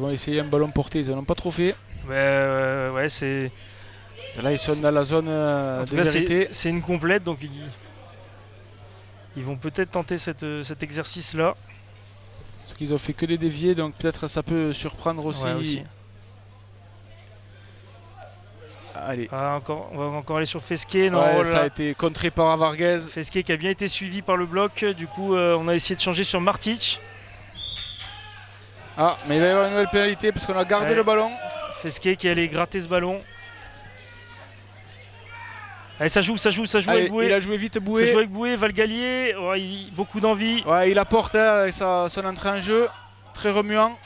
Ils vont essayer un ballon porté, ils n'en ont pas trop fait. Ouais, c'est. Là, ils sont dans la zone de vérité. C'est une complète, donc ils vont peut-être tenter cet exercice-là. Parce qu'ils ont fait que des déviés, donc peut-être ça peut surprendre aussi. Ouais, aussi. Allez. On va encore aller sur Fesquet. Non, Ouais, ça a été contré par Varguez. Fesquet qui a bien été suivi par le bloc. Du coup, on a essayé de changer sur Martic. Ah, mais il va y avoir une nouvelle pénalité parce qu'on a gardé le ballon. Fesquet qui allait gratter ce ballon. Allez, ça joue Allez, avec Boué. il a joué vite Boué. Ça joue avec Boué, Valgalier, beaucoup d'envie. Ouais, il apporte avec son entrée en jeu. Très remuant.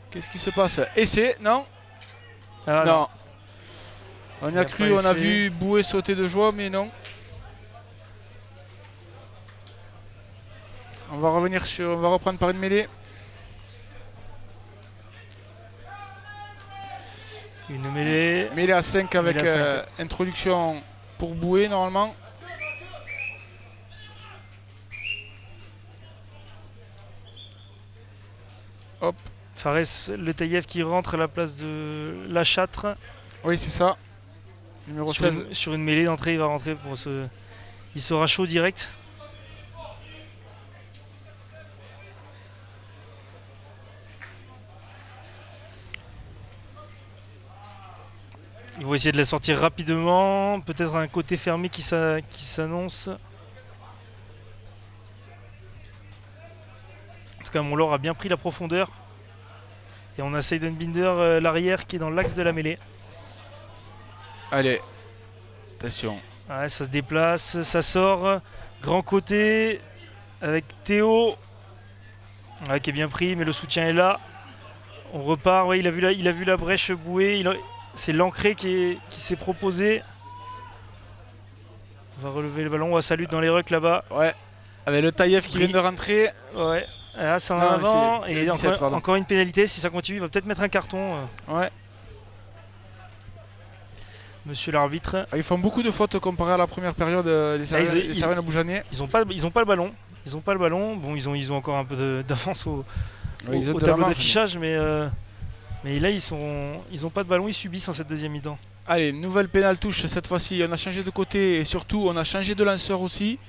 Qu'est-ce qui se passe? Essai, non? Non. On a cru, on a vu Boué sauter de joie, mais non. On va reprendre par une mêlée. Une mêlée. Mêlée à 5 avec introduction pour Boué normalement. Hop. Fares Le Taïev qui rentre à la place de Lachâtre. Oui, c'est ça. Numéro 16. Sur une mêlée d'entrée, il va rentrer pour ce. Il sera chaud direct. Ils vont essayer de la sortir rapidement. Peut-être un côté fermé qui s'annonce. En tout cas, Montlore a bien pris la profondeur. Et on a Seidenbinder, l'arrière, qui est dans l'axe de la mêlée. Allez, attention. Ouais, ça se déplace, ça sort. Grand côté avec Théo. Ouais, qui est bien pris, mais le soutien est là. On repart. Ouais, il a vu la brèche Bouée. C'est l'ancré qui s'est proposé. On va relever le ballon. Ça lutte dans les rucks là-bas. Ouais. Avec le Taïev qui vient de rentrer. Ouais. Là, c'est en avant. Et encore une pénalité. Si ça continue, il va peut-être mettre un carton. Ouais. Monsieur l'arbitre. Ils font beaucoup de fautes comparé à la première période des Cervines à Boujanier. Ils ont pas le ballon. Ils ont pas le ballon. Bon, ils ont encore un peu d'avance au tableau d'affichage, mais là ils ont pas de ballon. Ils subissent en cette deuxième mi-temps. Allez, nouvelle pénale touche cette fois-ci. On a changé de côté et surtout on a changé de lanceur aussi.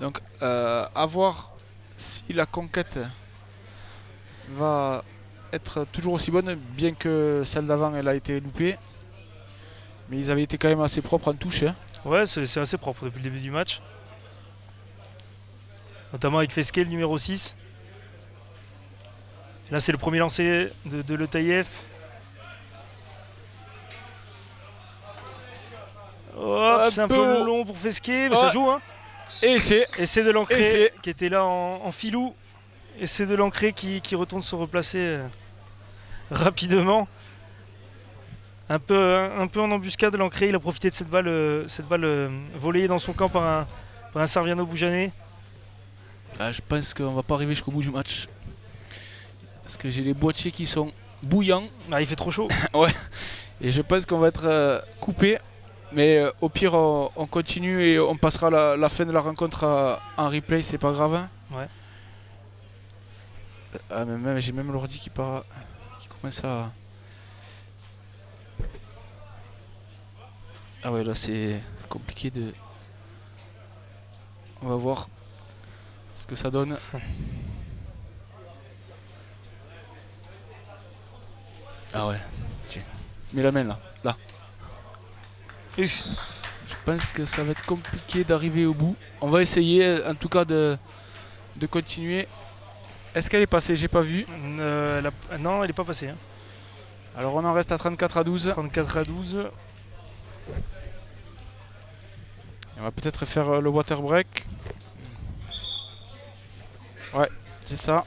Donc à voir si la conquête va être toujours aussi bonne, bien que celle d'avant elle a été loupée. Mais ils avaient été quand même assez propres en touche. Hein. Ouais, c'est assez propre depuis le début du match. Notamment avec Fesquet, le numéro 6. Là, c'est le premier lancé de Le Taïev. Hop, c'est un peu long pour Fesquet, mais ça joue. Hein. Essai de l'ancré qui était là en filou. Essai de l'ancré qui retourne se replacer rapidement. Un peu en embuscade de l'ancré, il a profité de cette balle volée dans son camp par un Sarviano Boujané. Ah, je pense qu'on va pas arriver jusqu'au bout du match. Parce que j'ai les boîtiers qui sont bouillants. Ah, il fait trop chaud. Ouais. Et je pense qu'on va être coupé. Mais au pire, on continue et on passera la fin de la rencontre en replay, c'est pas grave. Hein. Ouais. Ah, mais j'ai même l'ordi qui commence à. Ah ouais, là c'est compliqué de. On va voir ce que ça donne. Ah ouais, tiens. Mets la main là. Je pense que ça va être compliqué d'arriver au bout. On va essayer en tout cas de continuer. Est-ce qu'elle est passée? J'ai pas vu. Non, elle n'est pas passée. Hein. Alors on en reste à 34 à 12. 34 à 12. On va peut-être faire le water break. Ouais, c'est ça.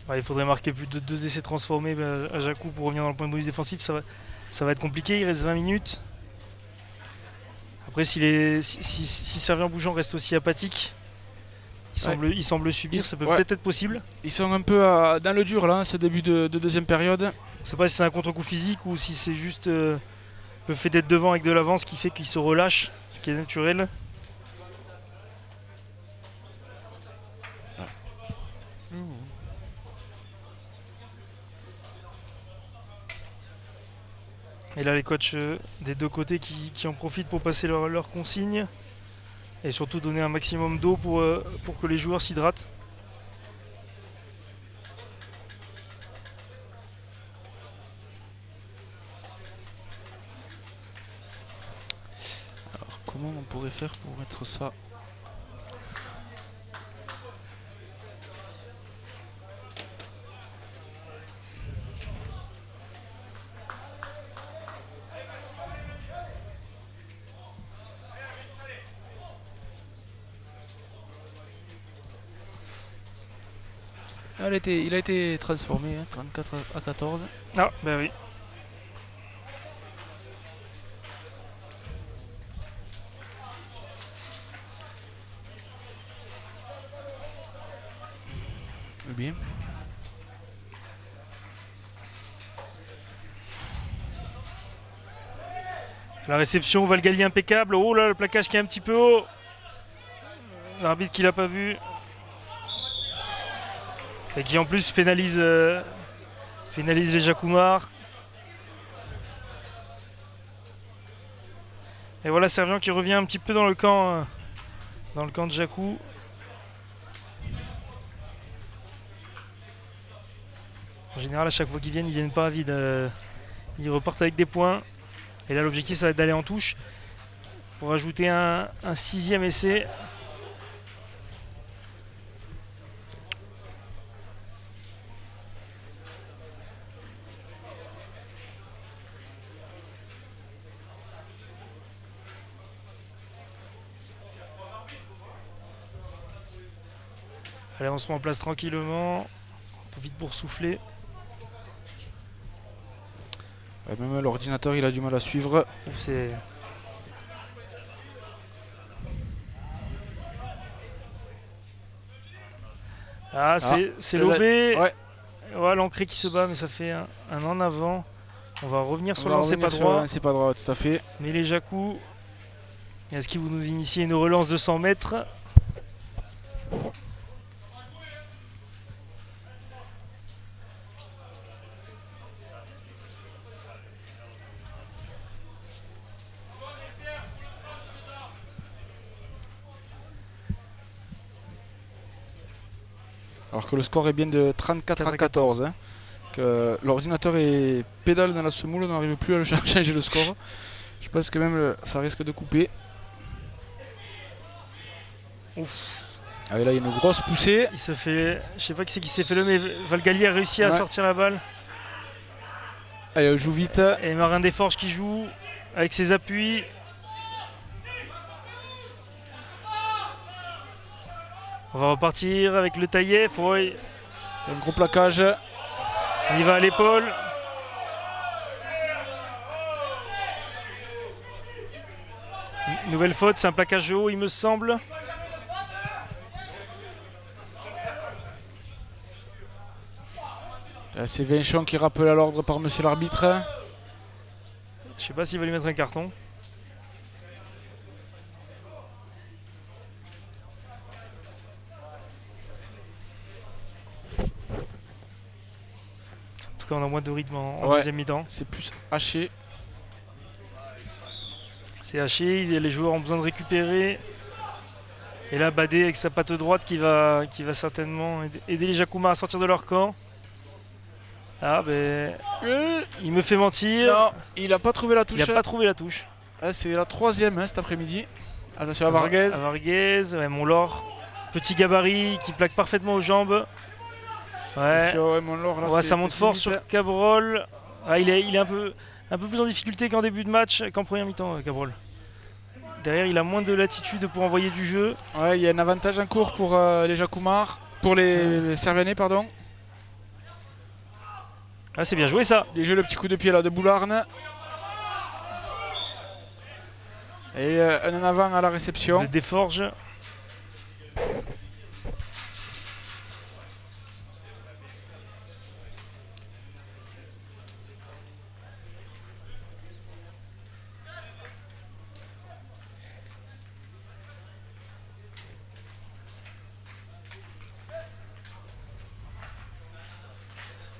Ouais, il faudrait marquer plus de 2 essais transformés à Jacou pour revenir dans le point de bonus défensif. Ça va être compliqué, il reste 20 minutes. Après, si Servien Bougeant reste aussi apathique, Il semble subir, ça peut peut-être être possible. Ils sont un peu dans le dur là, ce début de deuxième période. Je ne sais pas si c'est un contre-coup physique ou si c'est juste le fait d'être devant avec de l'avance qui fait qu'ils se relâchent, ce qui est naturel. Et là les coachs des deux côtés qui en profitent pour passer leurs consignes et surtout donner un maximum d'eau pour que les joueurs s'hydratent. Alors comment on pourrait faire pour mettre ça ? Il a été transformé, hein, 34 à 14. Ah, bah oui. Bien. La réception, Valgali impeccable. Oh là, le plaquage qui est un petit peu haut. L'arbitre qui l'a pas vu. Et qui en plus pénalise les Jacquemart. Et voilà Servian qui revient un petit peu dans le camp de Jacou. En général, à chaque fois qu'ils viennent pas à vide. Ils repartent avec des points. Et là, l'objectif, ça va être d'aller en touche pour ajouter un 6e essai. Allez, on se met en place tranquillement. On profite pour souffler. Même l'ordinateur, il a du mal à suivre. C'est... c'est lobé. Ouais. Ouais, l'ancré qui se bat, mais ça fait un en avant. On va revenir sur le lancer pas droit. C'est pas droit, tout à fait. Mais les Jacou. Est-ce qu'ils vont nous initier une relance de 100 mètres ? Alors que le score est bien de 34 à 14. Hein. Que l'ordinateur est pédale dans la semoule, on n'arrive plus à changer le score. Je pense que même ça risque de couper. Ouf. Ah, et là il y a une grosse poussée. Il se fait. Je sais pas qui c'est qui s'est fait le, mais Valgali a réussi à sortir la balle. Allez, on joue vite. Et Marin Desforges qui joue avec ses appuis. On va repartir avec le Taïef. Ouais. Un gros plaquage. Il va à l'épaule. Nouvelle faute, c'est un plaquage haut, il me semble. C'est Vinchon qui rappelle à l'ordre par monsieur l'arbitre. Je sais pas s'il va lui mettre un carton. En tout cas, on a moins de rythme en deuxième mi-temps. C'est plus haché. C'est haché, les joueurs ont besoin de récupérer. Et là, Badé avec sa patte droite qui va certainement aider les Jacquemart à sortir de leur camp. Ah ben, il me fait mentir. Non, il n'a pas trouvé la touche. Il n'a pas trouvé la touche. Ah, c'est la troisième cet après-midi. Attention à Varguez. À Varguez, ouais, Montlor. Petit gabarit qui plaque parfaitement aux jambes. Ouais. Montlor, là, ça monte fort sur Cabrol. Ah, il est un peu plus en difficulté qu'en début de match, qu'en première mi-temps, Cabrol. Derrière, il a moins de latitude pour envoyer du jeu. Ouais, il y a un avantage en cours pour les Jacquemart. Pour les Servianais, pardon. Ah, c'est bien joué ça. Il joue le petit coup de pied là de Boularne. Et un en avant à la réception. De Desforges.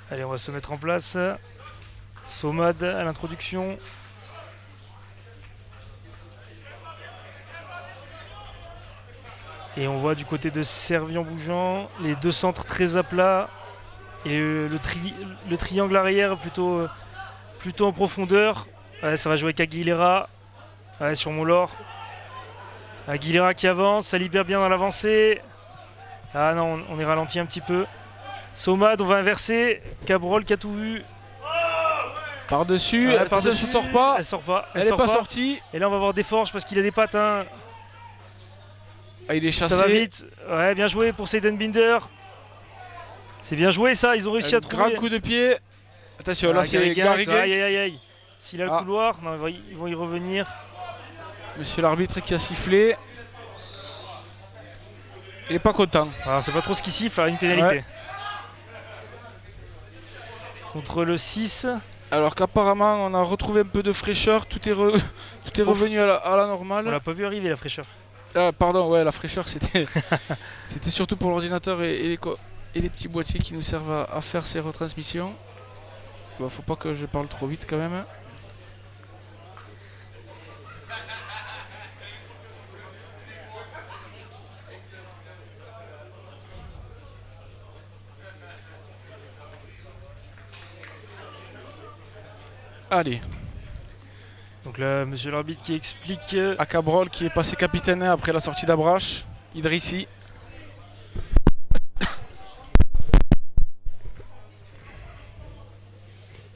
Allez, on va se mettre en place. Somad à l'introduction. Et on voit du côté de Servien-Bougeant les deux centres très à plat. Et le triangle arrière plutôt en profondeur. Ouais, ça va jouer avec Aguilera. Ouais, sur Mollor. Aguilera qui avance, ça libère bien dans l'avancée. Ah non, on est ralenti un petit peu. Somad, on va inverser. Cabrol qui a tout vu. Par-dessus, ça sort pas. Elle sort pas. Elle n'est pas sortie. Et là, on va avoir des forges parce qu'il a des pattes. Hein. Ah, il est chassé. Ça va vite. Ouais, bien joué pour Seidenbinder. C'est bien joué ça, ils ont réussi à trouver. Grand coup de pied. Attention, là c'est Garrigues. Aïe. S'il a le couloir, non, ils vont y revenir. Monsieur l'arbitre qui a sifflé. Il est pas content. Alors c'est pas trop ce qui siffle, une pénalité. Ouais. Contre le 6. Alors qu'apparemment on a retrouvé un peu de fraîcheur, tout est revenu à la normale. On l'a pas vu arriver la fraîcheur. Ah, pardon, ouais, la fraîcheur c'était c'était surtout pour l'ordinateur et les petits boîtiers qui nous servent à faire ces retransmissions. Bon, faut pas que je parle trop vite quand même. Allez. Donc là, monsieur l'arbitre qui explique. À Cabrol qui est passé capitaine après la sortie d'Abrache. Idrissi.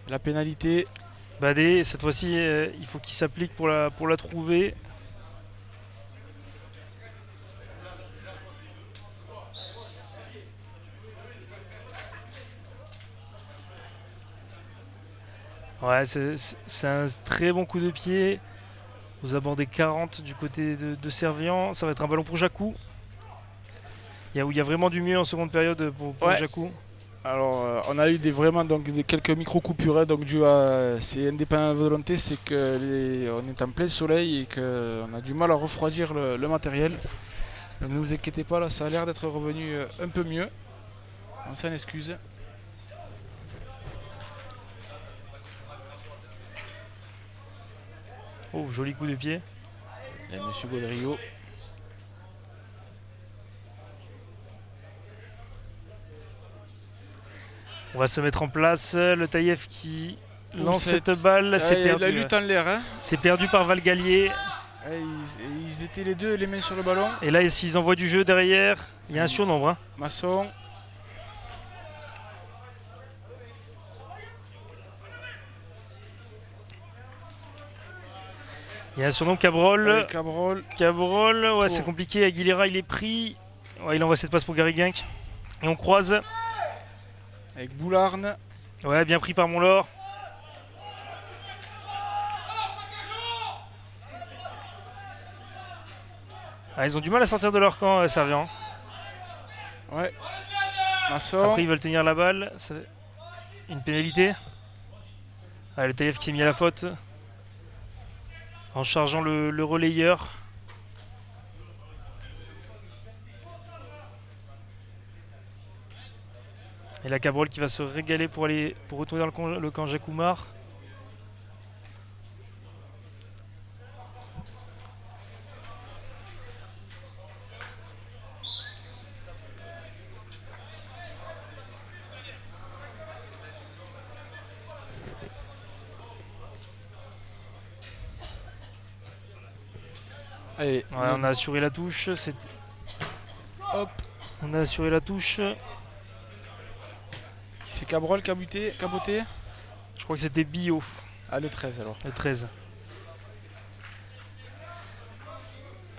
La pénalité. Badé, cette fois-ci, il faut qu'il s'applique pour la trouver. Ouais, c'est un très bon coup de pied. Vous abordez 40 du côté de Servien. Ça va être un ballon pour Jacou. Il y a vraiment du mieux en seconde période pour Jacou. Alors on a eu vraiment quelques micro-coupures, donc dû à c'est indépendant de volonté, c'est qu'on est en plein soleil et qu'on a du mal à refroidir le matériel. Donc ne vous inquiétez pas, là ça a l'air d'être revenu un peu mieux. On s'en excuse. Oh, joli coup de pied. Et monsieur Gaudrio. On va se mettre en place. Le Taïef qui lance cette balle. C'est perdu. La lutte en l'air. Hein. C'est perdu par Valgalier. Ils étaient les deux les mains sur le ballon. Et là, s'ils envoient du jeu derrière, il y a un surnombre. Hein. Masson. Il y a un surnom Cabrol. Cabrol, ouais, c'est compliqué. Aguilera, il est pris. Ouais, il envoie cette passe pour Garrigues. Et on croise. Avec Boularne. Ouais, bien pris par Mollor. Ah, ils ont du mal à sortir de leur camp, Servien. Ouais. Masson. Après, ils veulent tenir la balle. Une pénalité. Ah, le TF qui s'est mis à la faute. En chargeant le relayeur. Et la Cabrol qui va se régaler pour retourner dans le camp Jacoumar. Allez, ouais, on a assuré la touche. Hop, on a assuré la touche. C'est Cabrol qui a botté. Je crois que c'était Bio. Ah, le 13 alors. Le 13.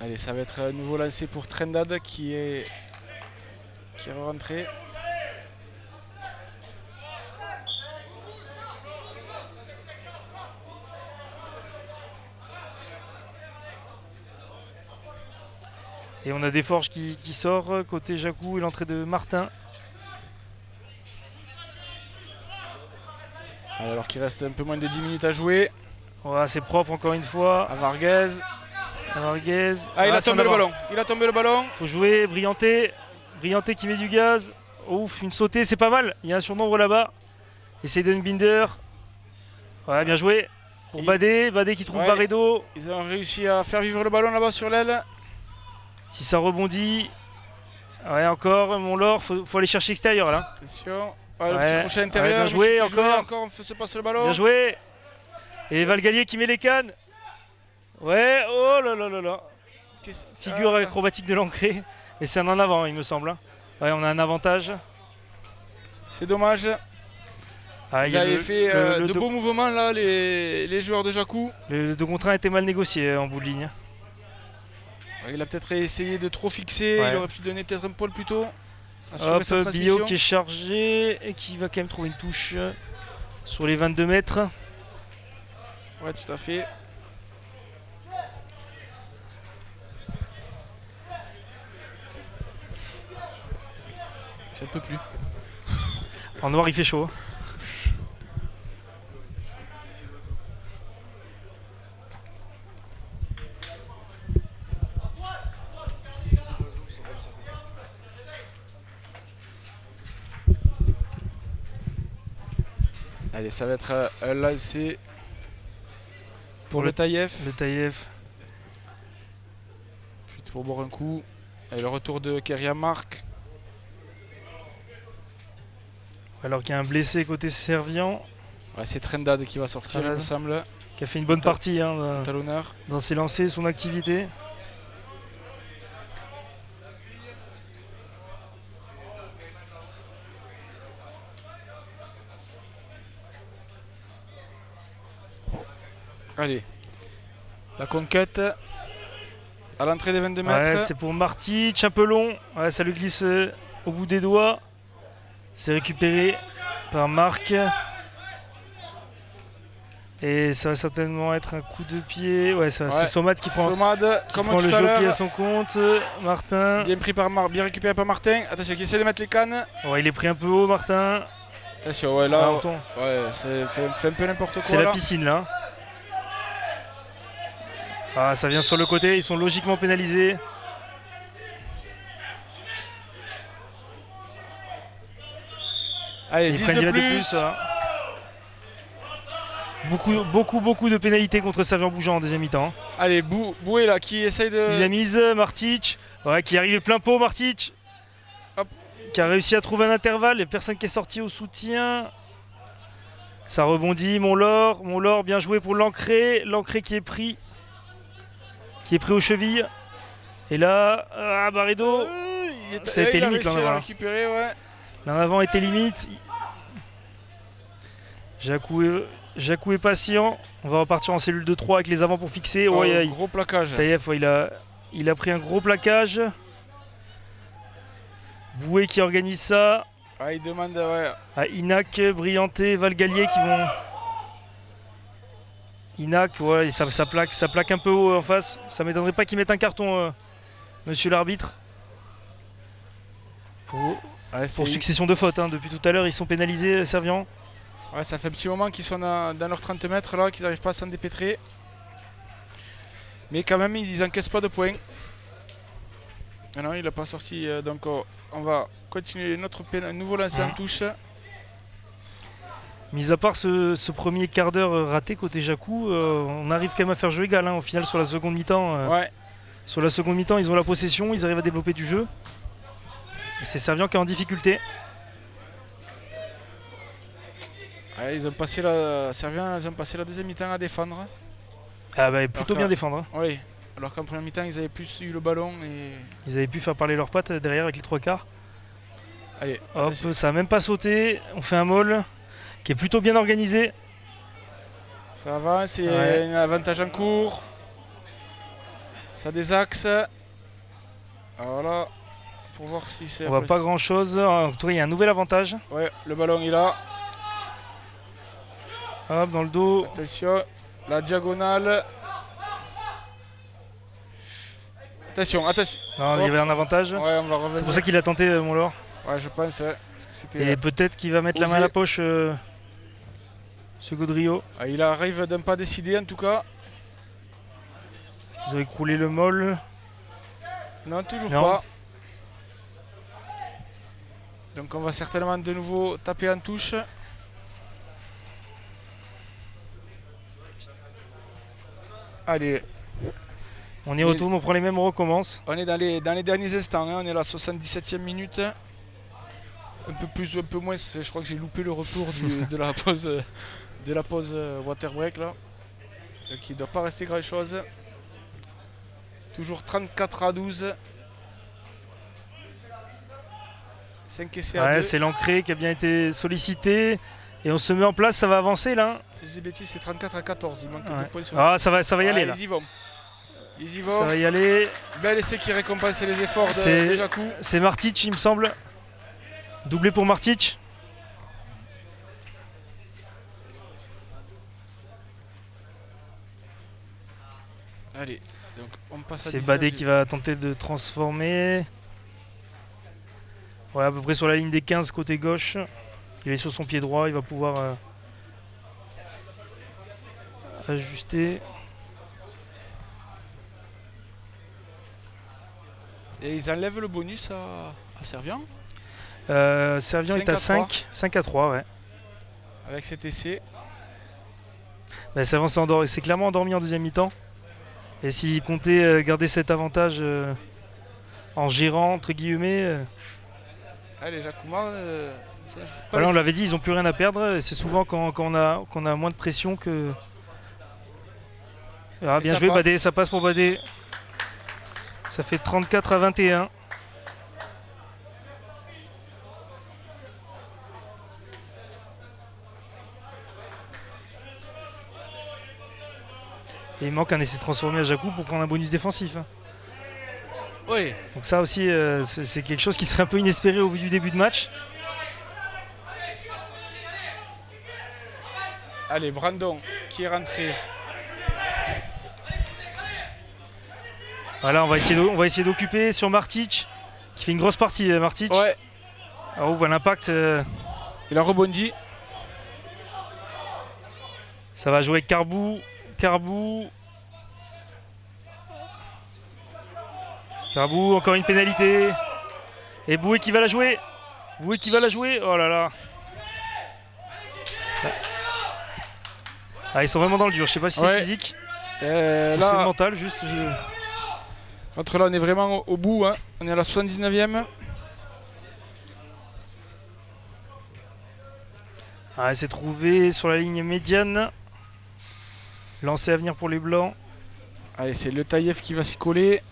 Allez, ça va être un nouveau lancé pour Trendad qui est rentré. Et on a des forges qui sort côté Jacou et l'entrée de Martin. Alors qu'il reste un peu moins de 10 minutes à jouer. Ouais, c'est propre encore une fois. À Varguez. Ah, il a tombé le ballon. Il a tombé le ballon. Faut jouer. Brianté qui met du gaz. Ouf, une sautée, c'est pas mal. Il y a un surnombre là-bas. Essaye de Binder. Ouais, bien joué. Pour Badé. Badé qui trouve Barredo. Ils ont réussi à faire vivre le ballon là-bas sur l'aile. Si ça rebondit. Ouais, encore. Mon Laure, faut aller chercher extérieur là. Attention. Le petit crochet intérieur. Bien joué, encore. On se passe le ballon. Bien joué. Et Valgallier qui met les cannes. Ouais, oh là là là là. Figure acrobatique de l'ancré. Et c'est un en avant, il me semble. Ouais, on a un avantage. C'est dommage. Ils avaient fait de beaux mouvements là, les joueurs de Jacou. Le 2 contre 1 était mal négocié en bout de ligne. Il a peut-être essayé de trop fixer. Il aurait pu donner peut-être un poil plus tôt. Hop, Bio qui est chargé et qui va quand même trouver une touche sur les 22 mètres. Ouais, tout à fait. J'en peux plus. En noir, il fait chaud. Allez, ça va être un lancer pour le Taïef. Le Taïef. Puis pour boire un coup. Et le retour de Keria Marc. Alors qu'il y a un blessé côté Servian. Ouais, c'est Trendad qui va sortir, il me semble. Qui a fait une bonne partie talonneur dans ses lancers, son activité. Allez, la conquête à l'entrée des 22 mètres. Ouais, c'est pour Marty, un peu long. Ouais, ça lui glisse au bout des doigts. C'est récupéré par Marc. Et ça va certainement être un coup de pied. Ouais, c'est Somad qui prend, le jeu au pied à son compte. Martin. Bien pris par bien récupéré par Martin. Attention, qui essaie de mettre les cannes. Ouais, il est pris un peu haut, Martin. Attention, ouais, là, c'est fait un peu n'importe quoi. C'est la piscine là. Ah, ça vient sur le côté, ils sont logiquement pénalisés. Allez, 10 de plus. Beaucoup de pénalités contre Servian Bougeant en deuxième mi-temps. Allez, Boué là qui essaye de... Il a mise Martic, qui est arrivé plein pot Martic. Hop. Qui a réussi à trouver un intervalle, il n'y a personne qui est sorti au soutien. Ça rebondit, mon Laure, bien joué pour l'ancré qui est pris. Qui est pris aux chevilles. Et là, Barredo, ça a été limite l'en avant. L'en avant était limite. Jacou est patient. On va repartir en cellule de 3 avec les avants pour fixer. Gros plaquage. Taïef, il a pris un gros plaquage. Boué qui organise ça. Il demande à Inac, Brianté, Valgallier qui vont... Inac, ça plaque un peu haut en face. Ça m'étonnerait pas qu'ils mettent un carton, monsieur l'arbitre. Pour succession de fautes. Depuis tout à l'heure, ils sont pénalisés, Servian. Ouais, ça fait un petit moment qu'ils sont dans leurs 30 mètres là, qu'ils n'arrivent pas à s'en dépêtrer. Mais quand même, ils n'encaissent pas de points. Non, il n'a pas sorti. Donc on va continuer notre nouveau lancer en touche. Mis à part ce premier quart d'heure raté côté Jacou, on arrive quand même à faire jeu égal au final sur la seconde mi-temps. Sur la seconde mi-temps, ils ont la possession, ils arrivent à développer du jeu. Et c'est Servian qui est en difficulté. Ils ont passé la deuxième mi-temps à défendre. Plutôt bien défendre. Oui, alors qu'en première mi-temps, ils avaient plus eu le ballon. Et... Ils avaient pu faire parler leurs pattes derrière avec les trois quarts. Allez, hop, ça n'a même pas sauté. On fait un maul qui est plutôt bien organisé. Ça va, c'est un avantage en cours. Ça désaxe. Voilà, pour voir si c'est... On voit pas grand chose. En tout cas, il y a un nouvel avantage. Ouais, le ballon est là. Hop, dans le dos. Attention, la diagonale. Attention. Non, il y avait un avantage. Ouais, on va revenir. C'est pour ça qu'il a tenté, mon Laure. Ouais, je pense, parce que et peut-être qu'il va mettre la main à la poche, ce Gaudrio. Il arrive d'un pas décidé, en tout cas. Ils ont écroulé le mol. Non, toujours pas. Donc on va certainement de nouveau taper en touche. Allez. On y retourne, on prend les mêmes, on recommence. On est dans les derniers instants, hein. On est à la 77e minute. Un peu plus ou un peu moins, parce que je crois que j'ai loupé le retour de la pause water break là. Donc il ne doit pas rester grand chose. Toujours 34-12. 5 essais à 2. C'est l'ancré qui a bien été sollicité. Et on se met en place, ça va avancer là. Si je dis bêtises, c'est 34-14. Il manque 2 points sur ça va y aller là. Ils y vont. Ça va y aller. Bel essai qui récompense les efforts de Jacou. C'est Martic, il me semble. Doublé pour Martic. Allez, donc on passe à c'est Badé qui va tenter de transformer. Ouais, à peu près sur la ligne des 15 côté gauche. Il est sur son pied droit, il va pouvoir ajuster. Et ils enlèvent le bonus à Servian. Servian est à 5 à 3, ouais. Avec cet essai. Servian s'est clairement endormi en deuxième mi-temps. Et s'il comptait garder cet avantage en gérant, entre guillemets... Allez, Jacoumas... voilà, on l'avait dit, ils n'ont plus rien à perdre. C'est souvent quand on a moins de pression que... Ah, bien joué Badé, ça passe pour Badé. Ça fait 34-21. Et il manque un essai transformé à Jacou pour prendre un bonus défensif. Oui. Donc ça aussi, c'est quelque chose qui serait un peu inespéré au vu du début de match. Allez, Brandon qui est rentré. Voilà, on va essayer d'occuper sur Martic, qui fait une grosse partie, Martic. Ouais. Alors, on voit l'impact. Il a rebondi. Ça va jouer avec Carbou. Carbou, encore une pénalité. Et Boué qui va la jouer. Oh là là. Ils sont vraiment dans le dur. Je sais pas si c'est physique. Là, c'est le mental, juste. Entre là, on est vraiment au bout. Hein. On est à la 79e. C'est trouvé sur la ligne médiane. Lancé à venir pour les Blancs. Allez, c'est le Taïef qui va s'y coller.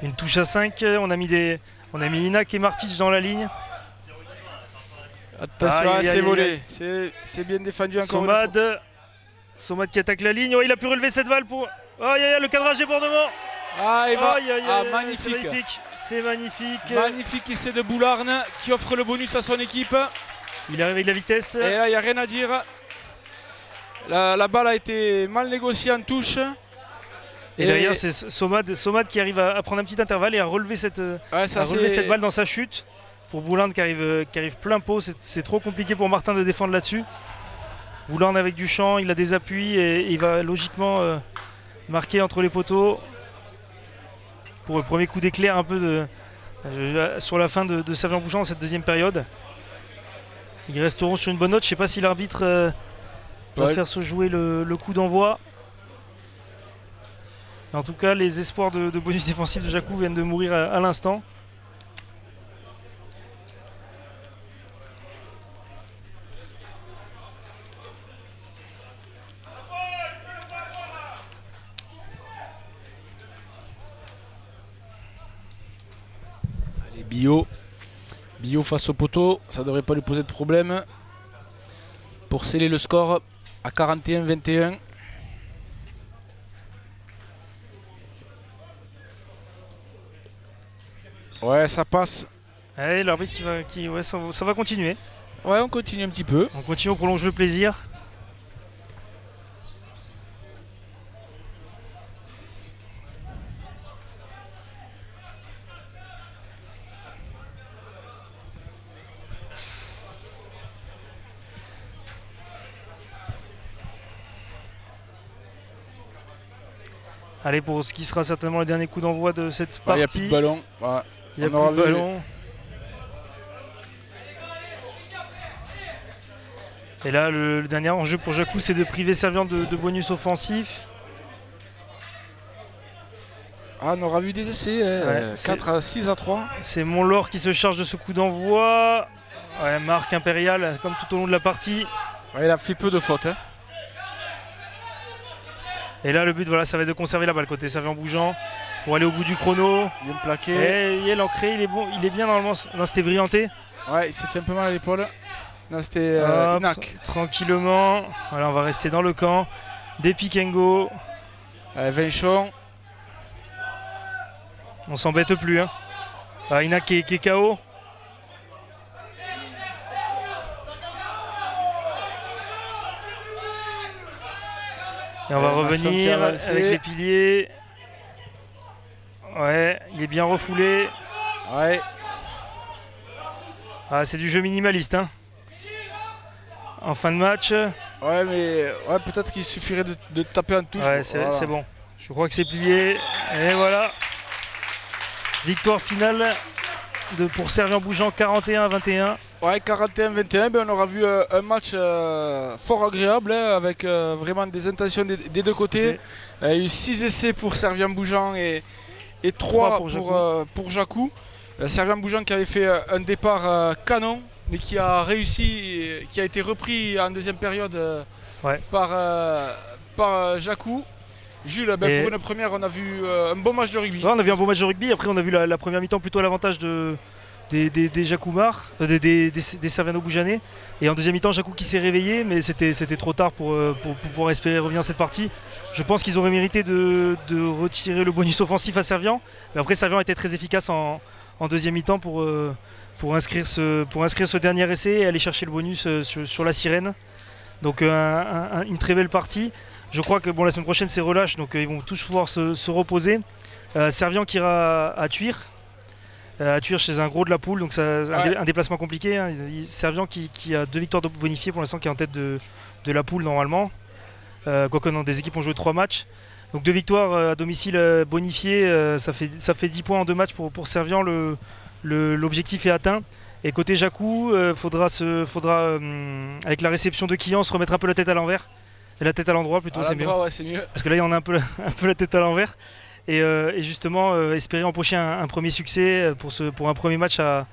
Une touche à 5. On a mis Inak et Martic dans la ligne. Attention, c'est volé. C'est bien défendu encore une fois. Somad qui attaque la ligne. Oh, il a pu relever cette balle pour... le cadrage est bordement. Magnifique. C'est magnifique. Magnifique essai de Boularne qui offre le bonus à son équipe. Il arrive avec la vitesse. Et là, il n'y a rien à dire. La balle a été mal négociée en touche. Et derrière, c'est Somad qui arrive à prendre un petit intervalle et à relever cette balle dans sa chute. Pour Boularne qui arrive plein pot, c'est trop compliqué pour Martin de défendre là-dessus. Boularne avec du champ, il a des appuis et il va logiquement marquer entre les poteaux. Pour le premier coup d'éclair un peu sur la fin de Servian-Bouchon dans cette deuxième période. Ils resteront sur une bonne note. Je ne sais pas si l'arbitre va faire se jouer le coup d'envoi. En tout cas, les espoirs de bonus défensif de Jacou viennent de mourir à l'instant. Allez, Bio face au poteau, ça devrait pas lui poser de problème. Pour sceller le score à 41-21. Ouais, ça passe. Allez, l'arbitre ça va continuer. Ouais, on continue un petit peu. On continue, on prolonge le plaisir. Allez, pour ce qui sera certainement le dernier coup d'envoi de cette partie. Il n'y a plus de ballon. Il n'y a plus de ballon. Et là, le dernier enjeu pour Jacou, c'est de priver Servian de bonus offensif. On aura vu des essais, 4 à 6 à 3. C'est Montlore qui se charge de ce coup d'envoi. Ouais, marque impériale, comme tout au long de la partie. Ouais, il a fait peu de fautes. Et là, le but, voilà, ça va être de conserver la balle côté Servian bougeant pour aller au bout du chrono. Bien plaqué. Et il est l'ancré, il est bon, il est bien normalement. Non, c'était Brianté. Ouais, il s'est fait un peu mal à l'épaule. Non, c'était Inac. Tranquillement. Voilà, on va rester dans le camp. Des Pikengo. Vinchon. On s'embête plus. Hein. Inac qui est KO. Et on va revenir avec les piliers. Ouais, il est bien refoulé. Ouais. C'est du jeu minimaliste. Hein. En fin de match. Ouais, mais peut-être qu'il suffirait de taper en touche. Ouais, c'est bon. Je crois que c'est plié. Et voilà. Victoire finale pour Servian bougeant 41-21. Ouais, 41-21, on aura vu un match fort agréable avec vraiment des intentions des deux côtés. Il y a eu 6 essais pour Servian bougeant et 3 pour Jacou. Servian bougeant qui avait fait un départ canon, mais qui a réussi, qui a été repris en deuxième période par Jacou. Jules, pour une première, on a vu un bon match de rugby. Ouais, on a vu un bon match de rugby. Après, on a vu la première mi-temps plutôt à l'avantage des Jacoumars, des Serviano-Boujanais. Et en deuxième mi-temps, Jacou qui s'est réveillé, mais c'était trop tard pour pouvoir espérer revenir à cette partie. Je pense qu'ils auraient mérité de retirer le bonus offensif à Servian. Mais après, Servian était très efficace en deuxième mi-temps pour inscrire ce dernier essai et aller chercher le bonus sur la sirène. Donc une très belle partie. Je crois que la semaine prochaine c'est relâche, donc ils vont tous pouvoir se reposer. Servian qui ira à Tuire. À Tuire chez un gros de la poule, donc un déplacement compliqué. Hein. Servian qui a 2 victoires bonifiées pour l'instant, qui est en tête de la poule normalement. Quoique non, des équipes ont joué 3 matchs. Donc 2 victoires à domicile bonifiées, ça fait 10 points en 2 matchs pour Servian. L'objectif est atteint. Et côté Jacou, faudra avec la réception de Quillan se remettre un peu la tête à l'envers. Et la tête à l'endroit plutôt, c'est mieux. Ouais, c'est mieux. Parce que là, on a un peu la tête à l'envers. Et justement, espérer empocher un premier succès pour un premier match à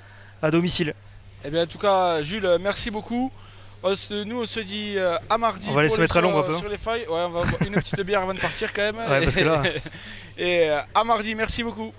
domicile. Eh bien, en tout cas, Jules, merci beaucoup. Nous, on se dit à mardi. On va aller se mettre à l'ombre un peu. Sur les failles. Ouais, on va boire une petite bière avant de partir quand même. Ouais, parce que là... Et à mardi, merci beaucoup.